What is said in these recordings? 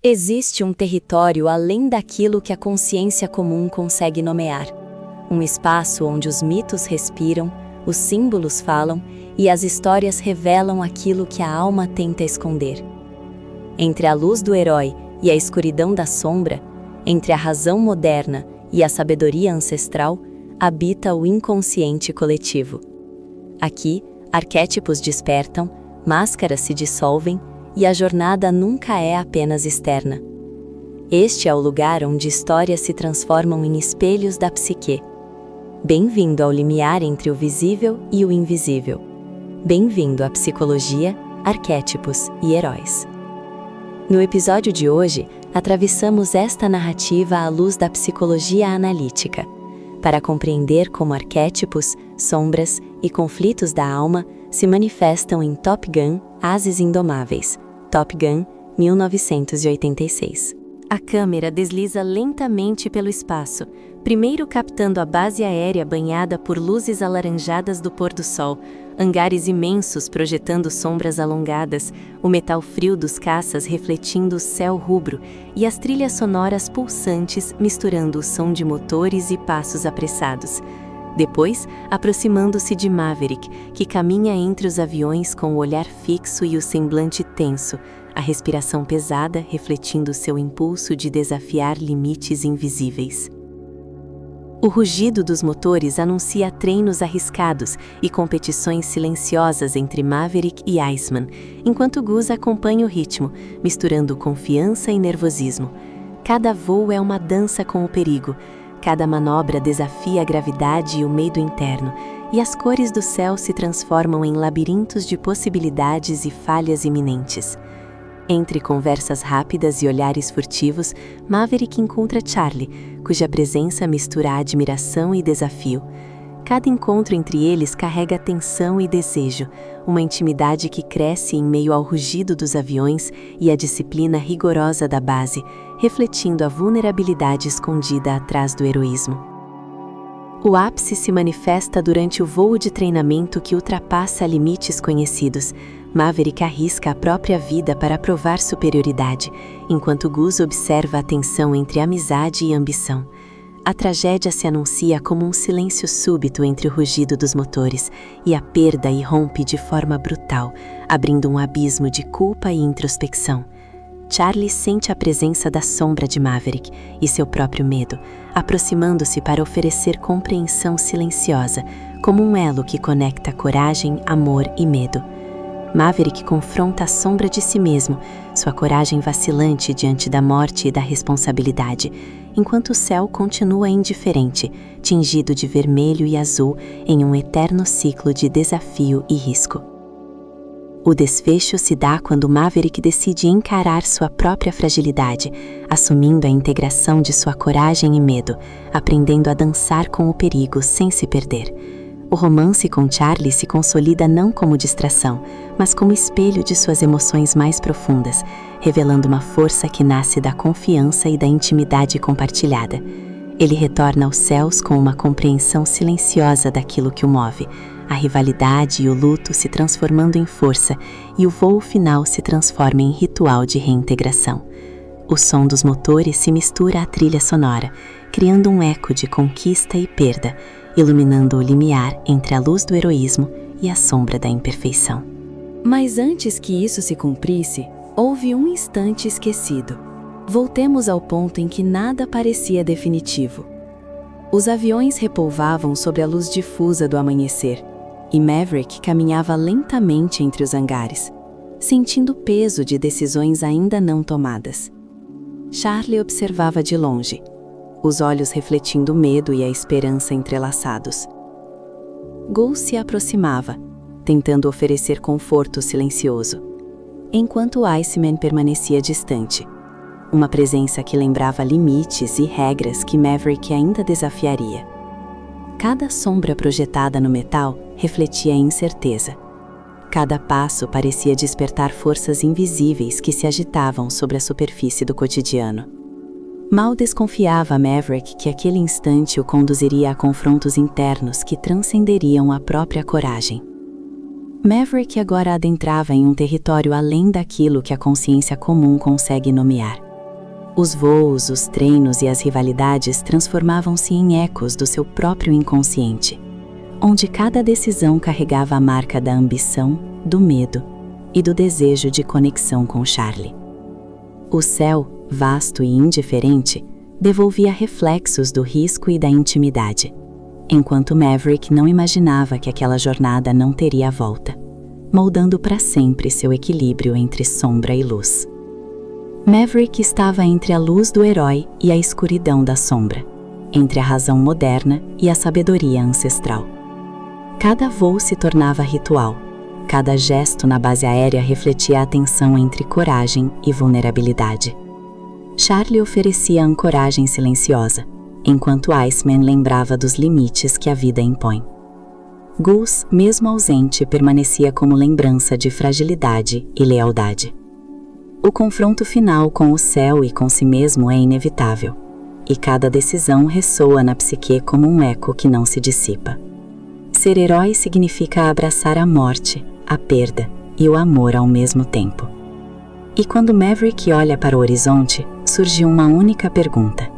Existe um território além daquilo que a consciência comum consegue nomear. Um espaço onde os mitos respiram, os símbolos falam e as histórias revelam aquilo que a alma tenta esconder. Entre a luz do herói e a escuridão da sombra, entre a razão moderna e a sabedoria ancestral, habita o inconsciente coletivo. Aqui, arquétipos despertam, máscaras se dissolvem e a jornada nunca é apenas externa. Este é o lugar onde histórias se transformam em espelhos da psique. Bem-vindo ao limiar entre o visível e o invisível. Bem-vindo à psicologia, arquétipos e heróis. No episódio de hoje, atravessamos esta narrativa à luz da psicologia analítica, para compreender como arquétipos, sombras e conflitos da alma se manifestam em Top Gun: Ases Indomáveis, Top Gun, 1986. A câmera desliza lentamente pelo espaço, primeiro captando a base aérea banhada por luzes alaranjadas do pôr do sol, hangares imensos projetando sombras alongadas, o metal frio dos caças refletindo o céu rubro e as trilhas sonoras pulsantes misturando o som de motores e passos apressados. Depois, aproximando-se de Maverick, que caminha entre os aviões com o olhar fixo e o semblante tenso, a respiração pesada refletindo seu impulso de desafiar limites invisíveis. O rugido dos motores anuncia treinos arriscados e competições silenciosas entre Maverick e Iceman, enquanto Gus acompanha o ritmo, misturando confiança e nervosismo. Cada voo é uma dança com o perigo, cada manobra desafia a gravidade e o medo interno, e as cores do céu se transformam em labirintos de possibilidades e falhas iminentes. Entre conversas rápidas e olhares furtivos, Maverick encontra Charlie, cuja presença mistura admiração e desafio. Cada encontro entre eles carrega tensão e desejo, uma intimidade que cresce em meio ao rugido dos aviões e à disciplina rigorosa da base, refletindo a vulnerabilidade escondida atrás do heroísmo. O ápice se manifesta durante o voo de treinamento que ultrapassa limites conhecidos. Maverick arrisca a própria vida para provar superioridade, enquanto Gus observa a tensão entre amizade e ambição. A tragédia se anuncia como um silêncio súbito entre o rugido dos motores, e a perda irrompe de forma brutal, abrindo um abismo de culpa e introspecção. Charlie sente a presença da sombra de Maverick e seu próprio medo, aproximando-se para oferecer compreensão silenciosa, como um elo que conecta coragem, amor e medo. Maverick confronta a sombra de si mesmo, sua coragem vacilante diante da morte e da responsabilidade, enquanto o céu continua indiferente, tingido de vermelho e azul em um eterno ciclo de desafio e risco. O desfecho se dá quando Maverick decide encarar sua própria fragilidade, assumindo a integração de sua coragem e medo, aprendendo a dançar com o perigo sem se perder. O romance com Charlie se consolida não como distração, mas como espelho de suas emoções mais profundas, revelando uma força que nasce da confiança e da intimidade compartilhada. Ele retorna aos céus com uma compreensão silenciosa daquilo que o move, a rivalidade e o luto se transformando em força, e o voo final se transforma em ritual de reintegração. O som dos motores se mistura à trilha sonora, criando um eco de conquista e perda, iluminando o limiar entre a luz do heroísmo e a sombra da imperfeição. Mas antes que isso se cumprisse, houve um instante esquecido. Voltemos ao ponto em que nada parecia definitivo. Os aviões repousavam sobre a luz difusa do amanhecer, e Maverick caminhava lentamente entre os hangares, sentindo o peso de decisões ainda não tomadas. Charlie observava de longe, os olhos refletindo o medo e a esperança entrelaçados. Gus se aproximava, tentando oferecer conforto silencioso, enquanto Iceman permanecia distante, uma presença que lembrava limites e regras que Maverick ainda desafiaria. Cada sombra projetada no metal refletia a incerteza. Cada passo parecia despertar forças invisíveis que se agitavam sobre a superfície do cotidiano. Mal desconfiava Maverick que aquele instante o conduziria a confrontos internos que transcenderiam a própria coragem. Maverick agora adentrava em um território além daquilo que a consciência comum consegue nomear. Os voos, os treinos e as rivalidades transformavam-se em ecos do seu próprio inconsciente, onde cada decisão carregava a marca da ambição, do medo e do desejo de conexão com Charlie. O céu, vasto e indiferente, devolvia reflexos do risco e da intimidade, enquanto Maverick não imaginava que aquela jornada não teria volta, moldando para sempre seu equilíbrio entre sombra e luz. Maverick estava entre a luz do herói e a escuridão da sombra, entre a razão moderna e a sabedoria ancestral. Cada voo se tornava ritual, cada gesto na base aérea refletia a tensão entre coragem e vulnerabilidade. Charlie oferecia ancoragem silenciosa, enquanto Iceman lembrava dos limites que a vida impõe. Gus, mesmo ausente, permanecia como lembrança de fragilidade e lealdade. O confronto final com o céu e com si mesmo é inevitável, e cada decisão ressoa na psique como um eco que não se dissipa. Ser herói significa abraçar a morte, a perda e o amor ao mesmo tempo. E quando Maverick olha para o horizonte, surge uma única pergunta: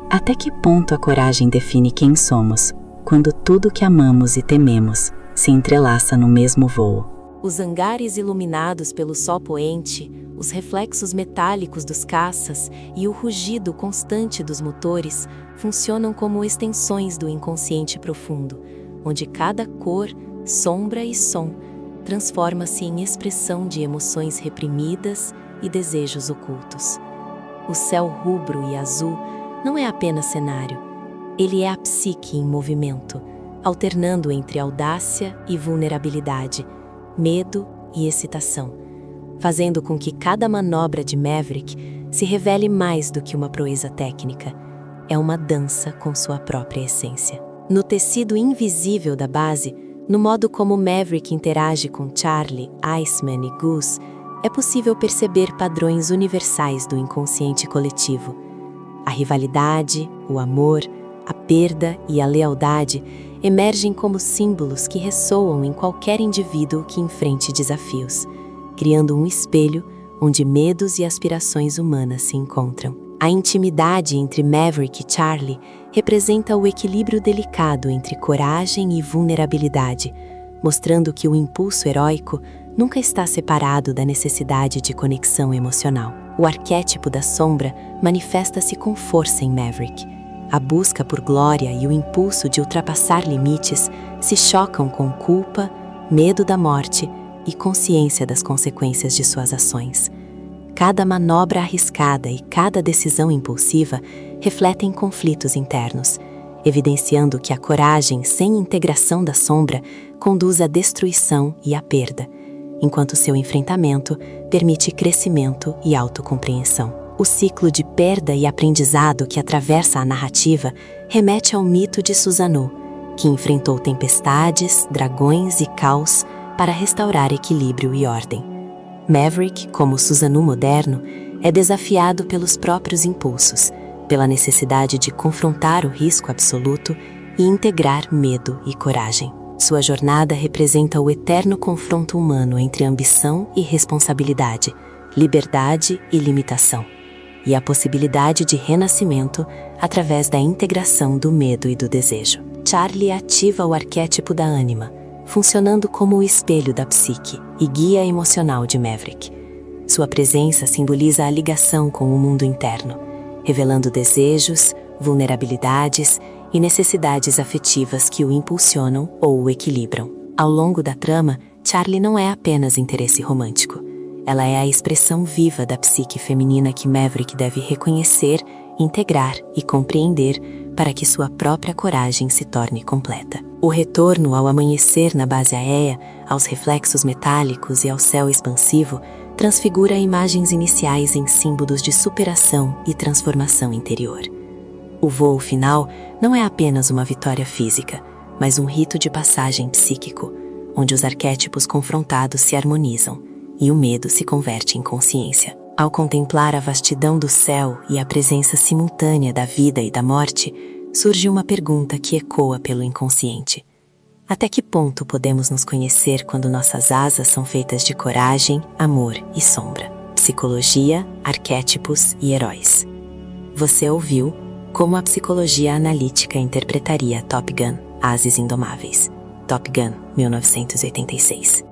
até que ponto a coragem define quem somos, quando tudo que amamos e tememos se entrelaça no mesmo voo? Os hangares iluminados pelo sol poente, os reflexos metálicos dos caças e o rugido constante dos motores funcionam como extensões do inconsciente profundo, onde cada cor, sombra e som transforma-se em expressão de emoções reprimidas e desejos ocultos. O céu rubro e azul não é apenas cenário, ele é a psique em movimento, alternando entre audácia e vulnerabilidade, medo e excitação, fazendo com que cada manobra de Maverick se revele mais do que uma proeza técnica. É uma dança com sua própria essência. No tecido invisível da base, no modo como Maverick interage com Charlie, Iceman e Gus, é possível perceber padrões universais do inconsciente coletivo. A rivalidade, o amor, a perda e a lealdade emergem como símbolos que ressoam em qualquer indivíduo que enfrente desafios, criando um espelho onde medos e aspirações humanas se encontram. A intimidade entre Maverick e Charlie representa o equilíbrio delicado entre coragem e vulnerabilidade, mostrando que o impulso heróico nunca está separado da necessidade de conexão emocional. O arquétipo da sombra manifesta-se com força em Maverick. A busca por glória e o impulso de ultrapassar limites se chocam com culpa, medo da morte e consciência das consequências de suas ações. Cada manobra arriscada e cada decisão impulsiva refletem conflitos internos, evidenciando que a coragem sem integração da sombra conduz à destruição e à perda, enquanto seu enfrentamento permite crescimento e autocompreensão. O ciclo de perda e aprendizado que atravessa a narrativa remete ao mito de Susanoo, que enfrentou tempestades, dragões e caos para restaurar equilíbrio e ordem. Maverick, como Susanoo moderno, é desafiado pelos próprios impulsos, pela necessidade de confrontar o risco absoluto e integrar medo e coragem. Sua jornada representa o eterno confronto humano entre ambição e responsabilidade, liberdade e limitação, e a possibilidade de renascimento através da integração do medo e do desejo. Charlie ativa o arquétipo da ânima, funcionando como o espelho da psique e guia emocional de Maverick. Sua presença simboliza a ligação com o mundo interno, revelando desejos, vulnerabilidades e necessidades afetivas que o impulsionam ou o equilibram. Ao longo da trama, Charlie não é apenas interesse romântico. Ela é a expressão viva da psique feminina que Maverick deve reconhecer, integrar e compreender para que sua própria coragem se torne completa. O retorno ao amanhecer na base aérea, aos reflexos metálicos e ao céu expansivo, transfigura imagens iniciais em símbolos de superação e transformação interior. O voo final não é apenas uma vitória física, mas um rito de passagem psíquico, onde os arquétipos confrontados se harmonizam e o medo se converte em consciência. Ao contemplar a vastidão do céu e a presença simultânea da vida e da morte, surge uma pergunta que ecoa pelo inconsciente. Até que ponto podemos nos conhecer quando nossas asas são feitas de coragem, amor e sombra? Psicologia, Arquétipos e Heróis. Você ouviu como a psicologia analítica interpretaria Top Gun, Ases Indomáveis. Top Gun, 1986.